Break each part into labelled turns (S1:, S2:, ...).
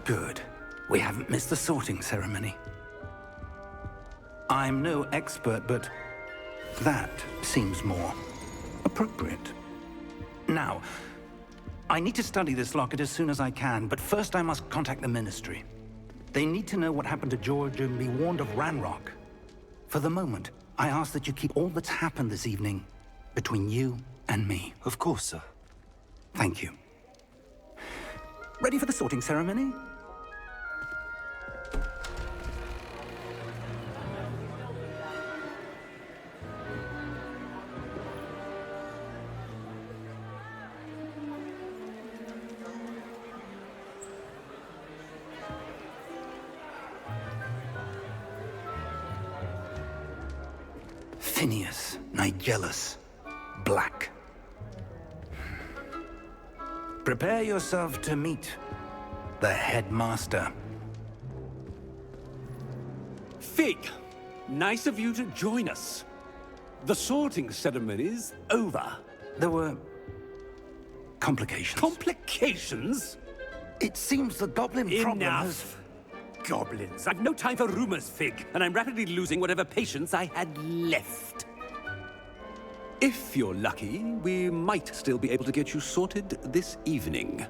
S1: Good. We haven't missed the sorting ceremony. I'm no expert, but that seems more appropriate. Now, I need to study this locket as soon as I can, but first I must contact the Ministry. They need to know what happened to George and be warned of Ranrock. For the moment, I ask that you keep all that's happened this evening between you and me.
S2: Of course, sir.
S1: Thank you. Ready for the sorting ceremony? Phineas, Nigellus, Black. Prepare yourself to meet the headmaster.
S3: Fig, nice of you to join us. The sorting ceremony's over.
S1: There were complications.
S3: Complications?
S1: It seems the goblin problem has...
S3: Enough! Goblins. I've no time for rumors, Fig, and I'm rapidly losing whatever patience I had left. If you're lucky, we might still be able to get you sorted this evening.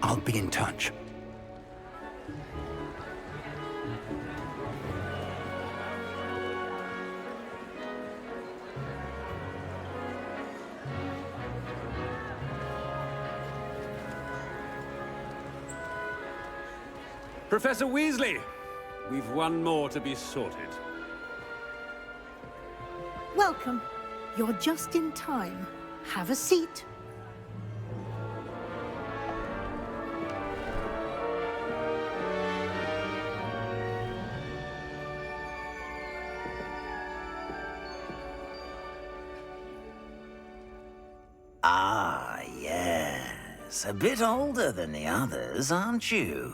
S1: I'll be in touch.
S3: Professor Weasley, we've one more to be sorted.
S4: Welcome. You're just in time. Have a seat.
S5: Ah, yes. A bit older than the others, aren't you?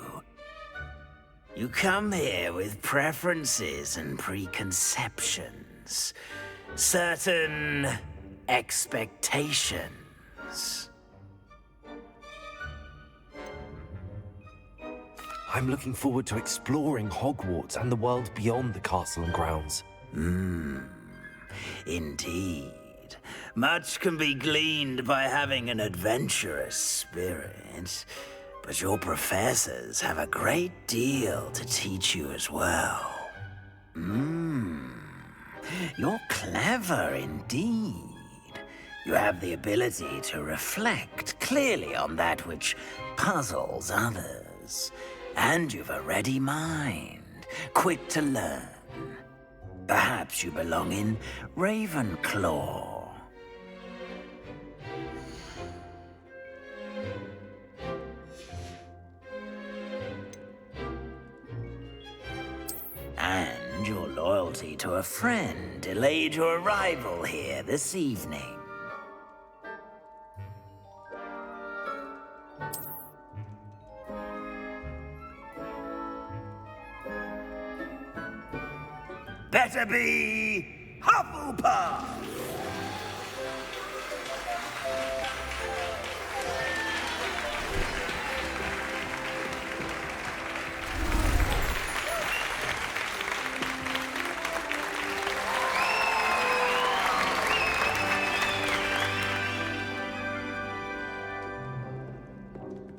S5: You come here with preferences and preconceptions. Certain expectations.
S2: I'm looking forward to exploring Hogwarts and the world beyond the castle and grounds.
S5: Indeed. Much can be gleaned by having an adventurous spirit, but your professors have a great deal to teach you as well. You're clever indeed. You have the ability to reflect clearly on that which puzzles others. And you've a ready mind, quick to learn. Perhaps you belong in Ravenclaw. And your loyalty to a friend delayed your arrival here this evening. Better be Hufflepuff!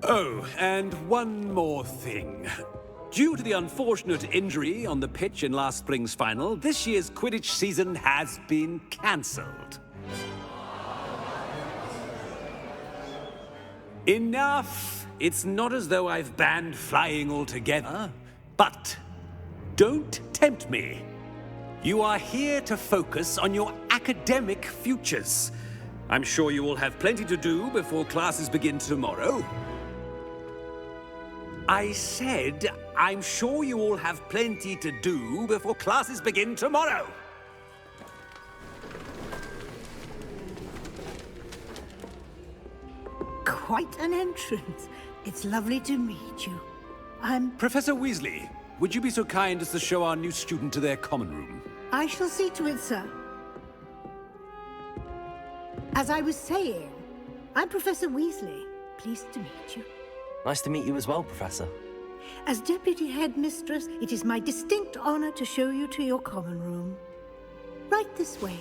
S3: Oh, and one more thing. Due to the unfortunate injury on the pitch in last spring's final, this year's Quidditch season has been cancelled. Enough! It's not as though I've banned flying altogether, but don't tempt me. You are here to focus on your academic futures. I'm sure you will have plenty to do before classes begin tomorrow. I said, I'm sure you all have plenty to do before classes begin tomorrow.
S4: Quite an entrance. It's lovely to meet you.
S3: Professor Weasley, would you be so kind as to show our new student to their common room?
S4: I shall see to it, sir. As I was saying, I'm Professor Weasley. Pleased to meet you.
S2: Nice to meet you as well, Professor.
S4: As Deputy Headmistress, it is my distinct honor to show you to your common room. Right this way.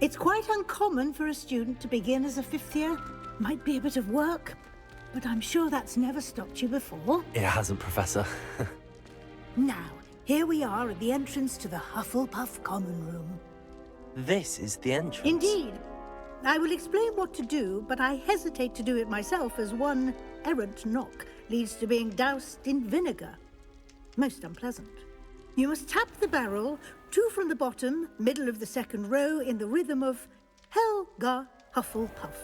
S4: It's quite uncommon for a student to begin as a fifth year. Might be a bit of work, but I'm sure that's never stopped you before.
S2: It hasn't, Professor.
S4: Now, here we are at the entrance to the Hufflepuff common room.
S2: This is the entrance.
S4: Indeed. I will explain what to do, but I hesitate to do it myself as one errant knock leads to being doused in vinegar. Most unpleasant. You must tap the barrel, 2 from the bottom, middle of the second row, in the rhythm of Helga Hufflepuff.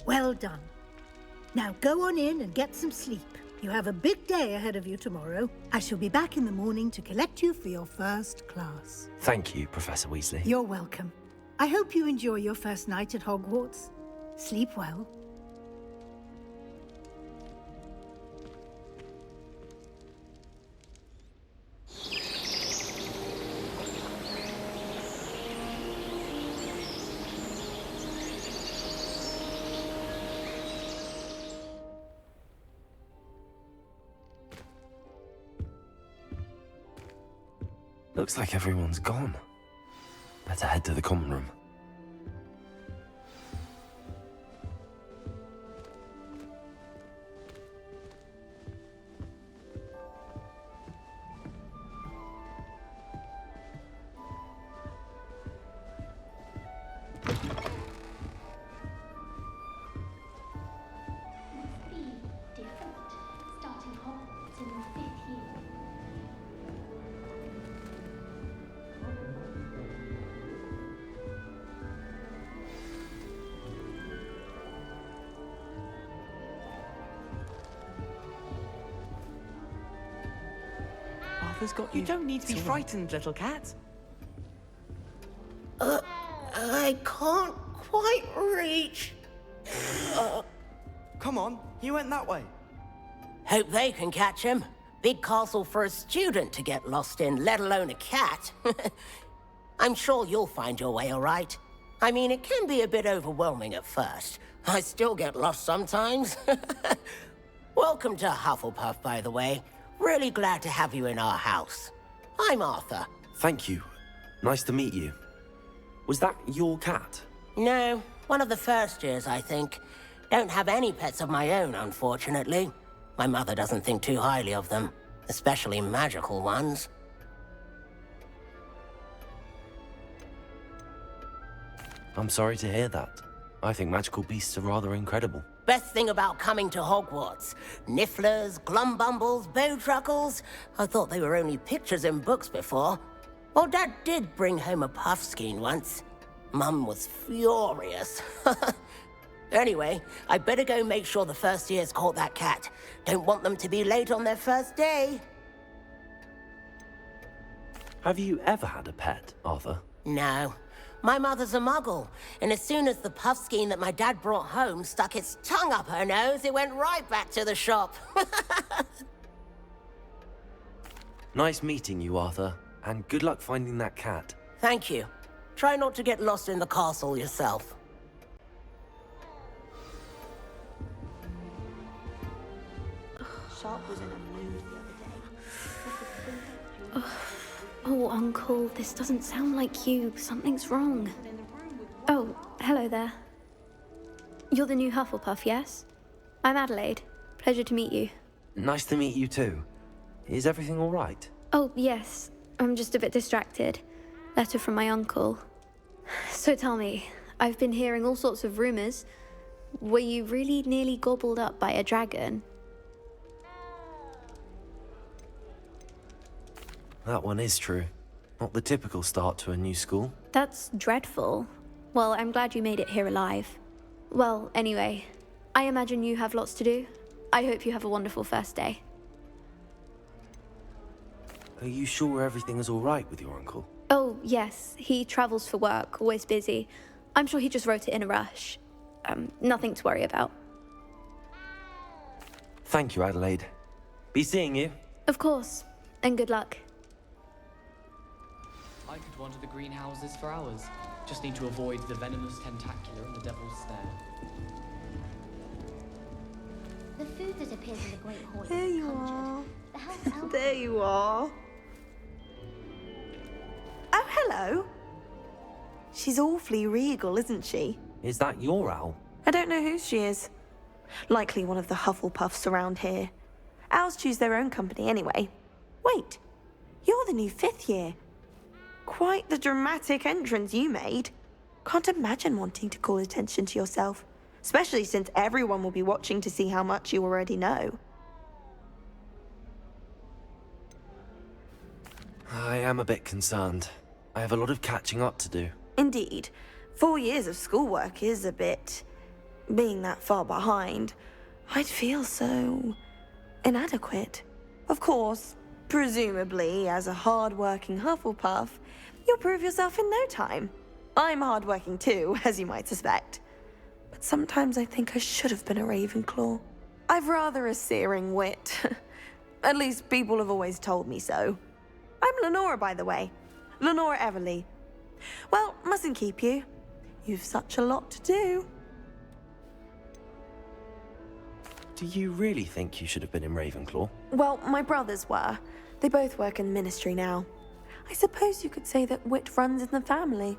S4: Well done. Now go on in and get some sleep. You have a big day ahead of you tomorrow. I shall be back in the morning to collect you for your first class.
S2: Thank you, Professor Weasley.
S4: You're welcome. I hope you enjoy your first night at Hogwarts. Sleep well.
S2: Looks like everyone's gone. Better head to the common room.
S6: Different, starting Hogwarts in your 5th year.
S2: Arthur's got
S7: You don't need to be frightened, little cat.
S8: I can't quite reach.
S7: Come on, he went that way.
S8: Hope they can catch him. Big castle for a student to get lost in, let alone a cat. I'm sure you'll find your way all right. I mean, it can be a bit overwhelming at first. I still get lost sometimes. Welcome to Hufflepuff, by the way. Really glad to have you in our house. I'm Arthur.
S2: Thank you. Nice to meet you. Was that your cat?
S8: No, one of the first years, I think. Don't have any pets of my own, unfortunately. My mother doesn't think too highly of them, especially magical ones.
S2: I'm sorry to hear that. I think magical beasts are rather incredible.
S8: Best thing about coming to Hogwarts. Nifflers, glumbumbles, bowtruckles. I thought they were only pictures in books before. Well, Dad did bring home a puffskein once. Mum was furious. Anyway, I better go make sure the first years caught that cat. Don't want them to be late on their first day.
S2: Have you ever had a pet, Arthur?
S8: No. My mother's a muggle, and as soon as the puffskein that my dad brought home stuck its tongue up her nose, it went right back to the shop.
S2: Nice meeting you, Arthur, and good luck finding that cat.
S8: Thank you. Try not to get lost in the castle yourself.
S6: Sharp was in a mood the other day.
S9: Oh, Uncle, this doesn't sound like you. Something's wrong. Oh, hello there. You're the new Hufflepuff, yes? I'm Adelaide. Pleasure to meet you.
S2: Nice to meet you too. Is everything all right?
S9: Oh, yes. I'm just a bit distracted. Letter from my uncle. So tell me, I've been hearing all sorts of rumors. Were you really nearly gobbled up by a dragon?
S2: That one is true. Not the typical start to a new school.
S9: That's dreadful. Well, I'm glad you made it here alive. Well, anyway, I imagine you have lots to do. I hope you have a wonderful first day.
S2: Are you sure everything is all right with your uncle?
S9: Oh, yes. He travels for work, always busy. I'm sure he just wrote it in a rush. Nothing to worry about.
S2: Thank you, Adelaide. Be seeing you.
S9: Of course. And good luck.
S10: I could wander the greenhouses for hours. Just need to avoid the venomous tentacular and the devil's snare.
S6: The food that appears in the Great Hall
S11: There
S6: is
S11: you
S6: conjured.
S11: are.
S6: The house elf.
S11: There you are. Oh, hello. She's awfully regal, isn't she?
S2: Is that your owl?
S11: I don't know who she is. Likely one of the Hufflepuffs around here. Owls choose their own company anyway. Wait, you're the new 5th year. Quite the dramatic entrance you made. Can't imagine wanting to call attention to yourself, especially since everyone will be watching to see how much you already know.
S2: I am a bit concerned. I have a lot of catching up to do.
S11: Indeed, 4 years of schoolwork is a bit... Being that far behind, I'd feel so... inadequate. Of course, presumably, as a hard-working Hufflepuff, you'll prove yourself in no time. I'm hard-working too, as you might suspect. But sometimes I think I should have been a Ravenclaw. I've rather a searing wit. At least people have always told me so. I'm Lenora, by the way. Lenora Everly. Well, mustn't keep you. You've such a lot to do.
S2: Do you really think you should have been in Ravenclaw?
S11: Well, my brothers were. They both work in the ministry now. I suppose you could say that wit runs in the family.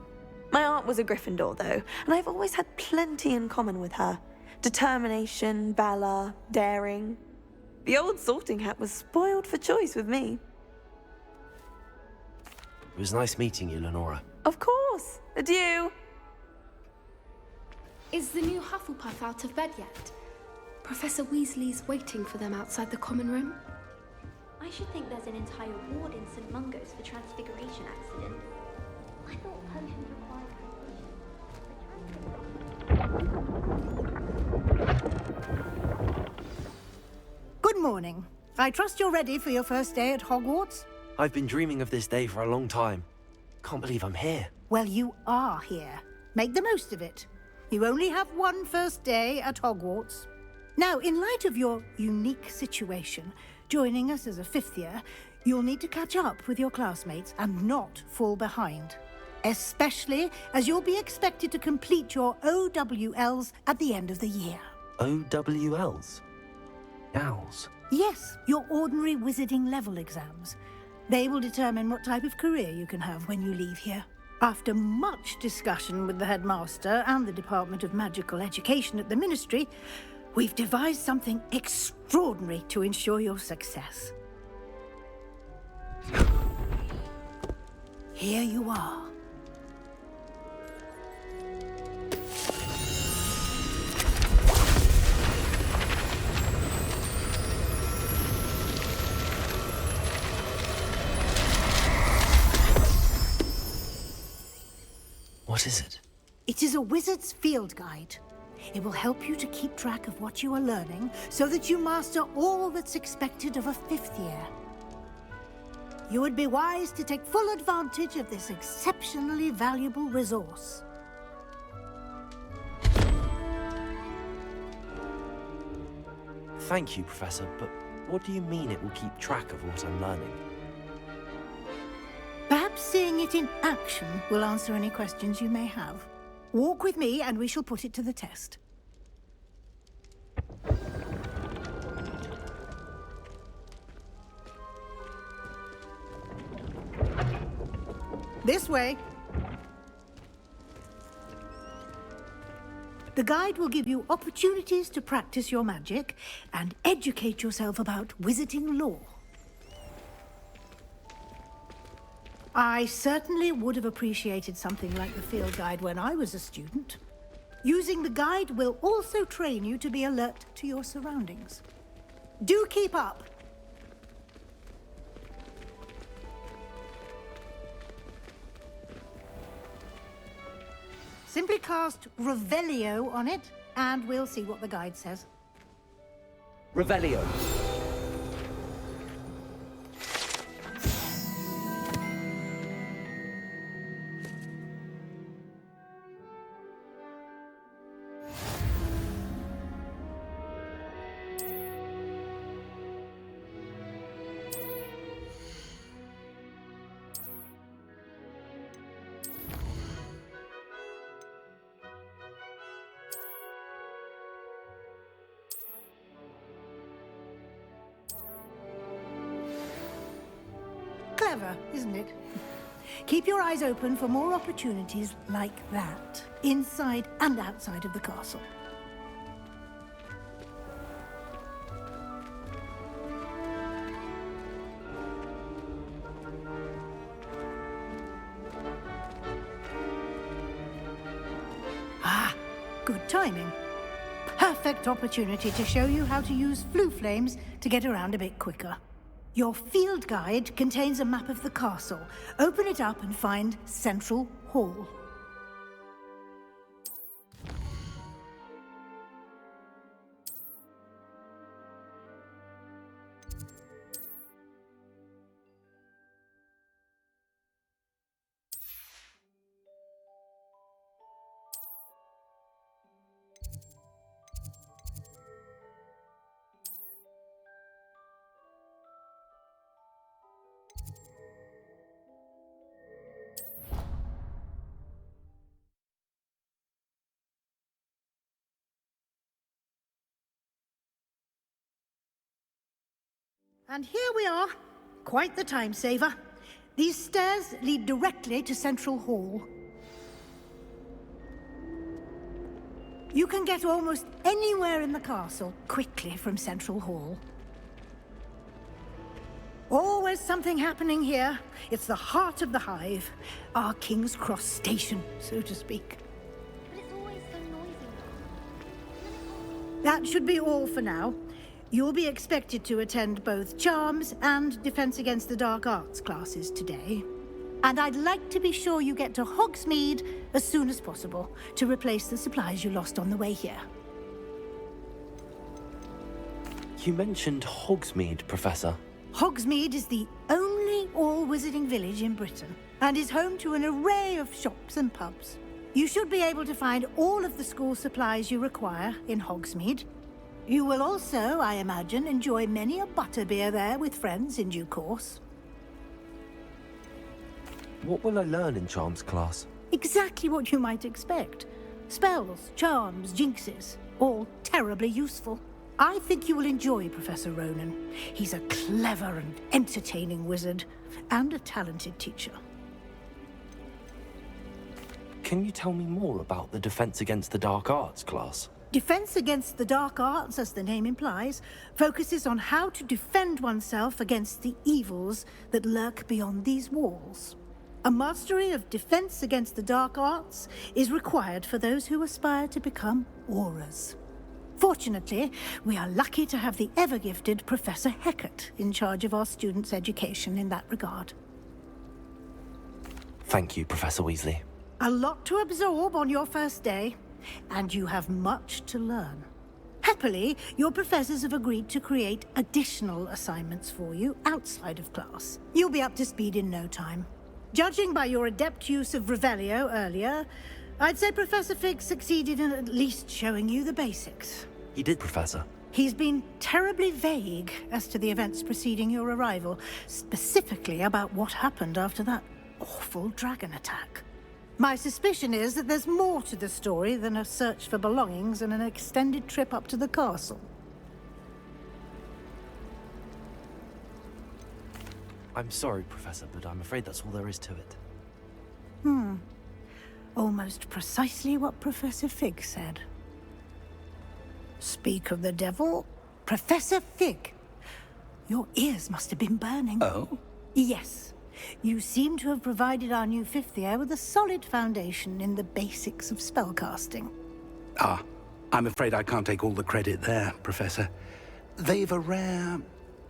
S11: My aunt was a Gryffindor, though, and I've always had plenty in common with her. Determination, valor, daring. The old sorting hat was spoiled for choice with me.
S2: It was nice meeting you, Lenora.
S11: Of course. Adieu.
S12: Is the new Hufflepuff out of bed yet? Professor Weasley's waiting for them outside the common room.
S9: I should think there's an entire ward in St. Mungo's for transfiguration accidents.
S6: I thought potions required completion.
S4: Good morning. I trust you're ready for your first day at Hogwarts?
S2: I've been dreaming of this day for a long time. Can't believe I'm here.
S4: Well, you are here. Make the most of it. You only have one first day at Hogwarts. Now, in light of your unique situation, joining us as a 5th year, you'll need to catch up with your classmates and not fall behind. Especially as you'll be expected to complete your OWLs at the end of the year.
S2: OWLs? Owls?
S4: Yes, your ordinary wizarding level exams. They will determine what type of career you can have when you leave here. After much discussion with the headmaster and the Department of Magical Education at the Ministry, we've devised something extraordinary to ensure your success. Here you are.
S2: What is it?
S4: It is a wizard's field guide. It will help you to keep track of what you are learning so that you master all that's expected of a 5th year. You would be wise to take full advantage of this exceptionally valuable resource.
S2: Thank you, Professor, but what do you mean it will keep track of what I'm learning?
S4: Perhaps seeing it in action will answer any questions you may have. Walk with me and we shall put it to the test. This way. The guide will give you opportunities to practice your magic and educate yourself about wizarding lore. I certainly would have appreciated something like the field guide when I was a student. Using the guide will also train you to be alert to your surroundings. Do keep up! Simply cast Revelio on it, and we'll see what the guide says.
S3: Revelio.
S4: Clever, isn't it? Keep your eyes open for more opportunities like that, inside and outside of the castle. Ah, good timing. Perfect opportunity to show you how to use flue flames to get around a bit quicker. Your field guide contains a map of the castle. Open it up and find Central Hall. And here we are. Quite the time saver. These stairs lead directly to Central Hall. You can get almost anywhere in the castle quickly from Central Hall. Always something happening here. It's the heart of the Hive. Our King's Cross station, so to speak.
S6: But it's always so noisy.
S4: That should be all for now. You'll be expected to attend both Charms and Defense Against the Dark Arts classes today. And I'd like to be sure you get to Hogsmeade as soon as possible to replace the supplies you lost on the way here.
S2: You mentioned Hogsmeade, Professor.
S4: Hogsmeade is the only all-wizarding village in Britain and is home to an array of shops and pubs. You should be able to find all of the school supplies you require in Hogsmeade. You will also, I imagine, enjoy many a butterbeer there with friends in due course.
S2: What will I learn in Charms class?
S4: Exactly what you might expect. Spells, charms, jinxes, all terribly useful. I think you will enjoy Professor Ronan. He's a clever and entertaining wizard, and a talented teacher.
S2: Can you tell me more about the Defense Against the Dark Arts class?
S4: Defense Against the Dark Arts, as the name implies, focuses on how to defend oneself against the evils that lurk beyond these walls. A mastery of Defense Against the Dark Arts is required for those who aspire to become Aurors. Fortunately, we are lucky to have the ever-gifted Professor Hecat in charge of our students' education in that regard.
S2: Thank you, Professor Weasley.
S4: A lot to absorb on your first day, and you have much to learn. Happily, your professors have agreed to create additional assignments for you outside of class. You'll be up to speed in no time. Judging by your adept use of Revelio earlier, I'd say Professor Fig succeeded in at least showing you the basics.
S2: He did, Professor.
S4: He's been terribly vague as to the events preceding your arrival, specifically about what happened after that awful dragon attack. My suspicion is that there's more to the story than a search for belongings and an extended trip up to the castle.
S2: I'm sorry, Professor, but I'm afraid that's all there is to it.
S4: Almost precisely what Professor Fig said. Speak of the devil, Professor Fig. Your ears must have been burning.
S1: Oh?
S4: Yes. You seem to have provided our new fifth year with a solid foundation in the basics of spellcasting.
S1: Ah, I'm afraid I can't take all the credit there, Professor. They've a rare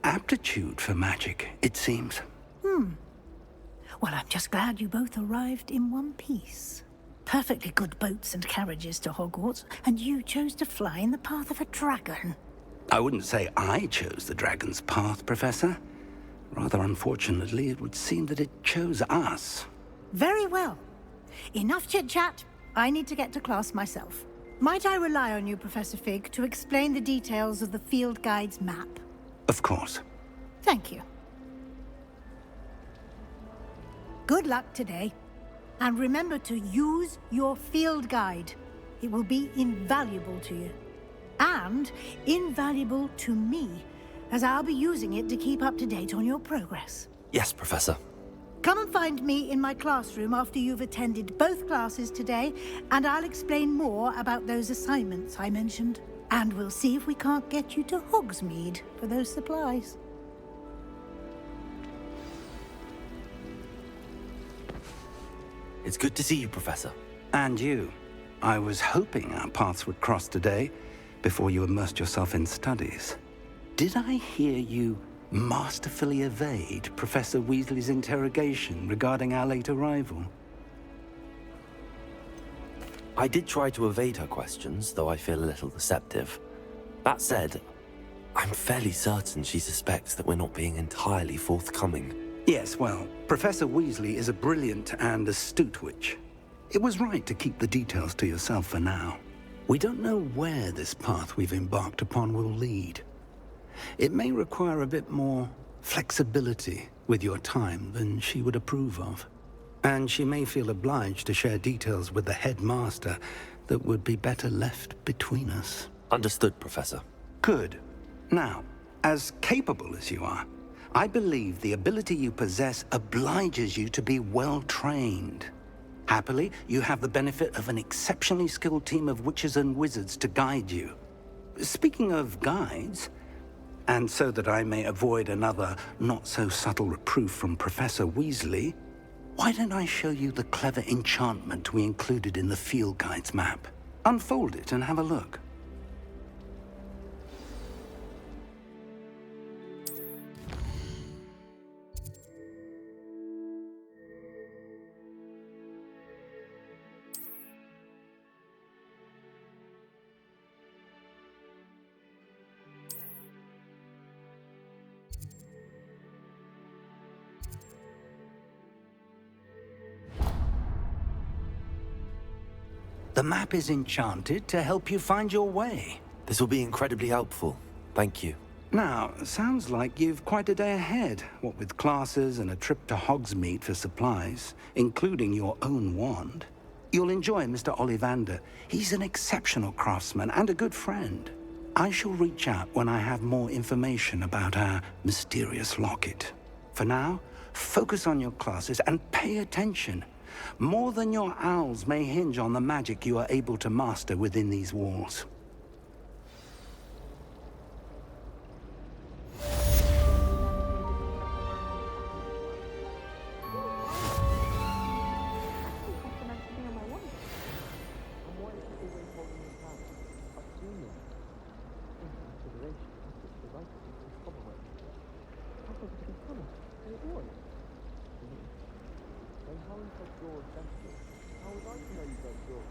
S1: aptitude for magic, it seems.
S4: Well, I'm just glad you both arrived in one piece. Perfectly good boats and carriages to Hogwarts, and you chose to fly in the path of a dragon.
S1: I wouldn't say I chose the dragon's path, Professor. Rather unfortunately, it would seem that it chose us.
S4: Very well. Enough chit-chat. I need to get to class myself. Might I rely on you, Professor Fig, to explain the details of the field guide's map?
S1: Of course.
S4: Thank you. Good luck today. And remember to use your field guide. It will be invaluable to you. And invaluable to me, as I'll be using it to keep up to date on your progress.
S2: Yes, Professor.
S4: Come and find me in my classroom after you've attended both classes today, and I'll explain more about those assignments I mentioned. And we'll see if we can't get you to Hogsmeade for those supplies.
S2: It's good to see you, Professor.
S1: And you. I was hoping our paths would cross today, before you immersed yourself in studies. Did I hear you masterfully evade Professor Weasley's interrogation regarding our late arrival?
S2: I did try to evade her questions, though I feel a little deceptive. That said, I'm fairly certain she suspects that we're not being entirely forthcoming.
S1: Yes, well, Professor Weasley is a brilliant and astute witch. It was right to keep the details to yourself for now. We don't know where this path we've embarked upon will lead. It may require a bit more flexibility with your time than she would approve of. And she may feel obliged to share details with the headmaster that would be better left between us.
S2: Understood, Professor.
S1: Good. Now, as capable as you are, I believe the ability you possess obliges you to be well-trained. Happily, you have the benefit of an exceptionally skilled team of witches and wizards to guide you. Speaking of guides, and so that I may avoid another not-so-subtle reproof from Professor Weasley, why don't I show you the clever enchantment we included in the field guide's map? Unfold it and have a look. The map is enchanted to help you find your way.
S2: This will be incredibly helpful. Thank you.
S1: Now, sounds like you've quite a day ahead, what with classes and a trip to Hogsmeade for supplies, including your own wand. You'll enjoy Mr. Ollivander. He's an exceptional craftsman and a good friend. I shall reach out when I have more information about our mysterious locket. For now, focus on your classes and pay attention. More than your owls may hinge on the magic you are able to master within these walls.
S13: How would I know you don't draw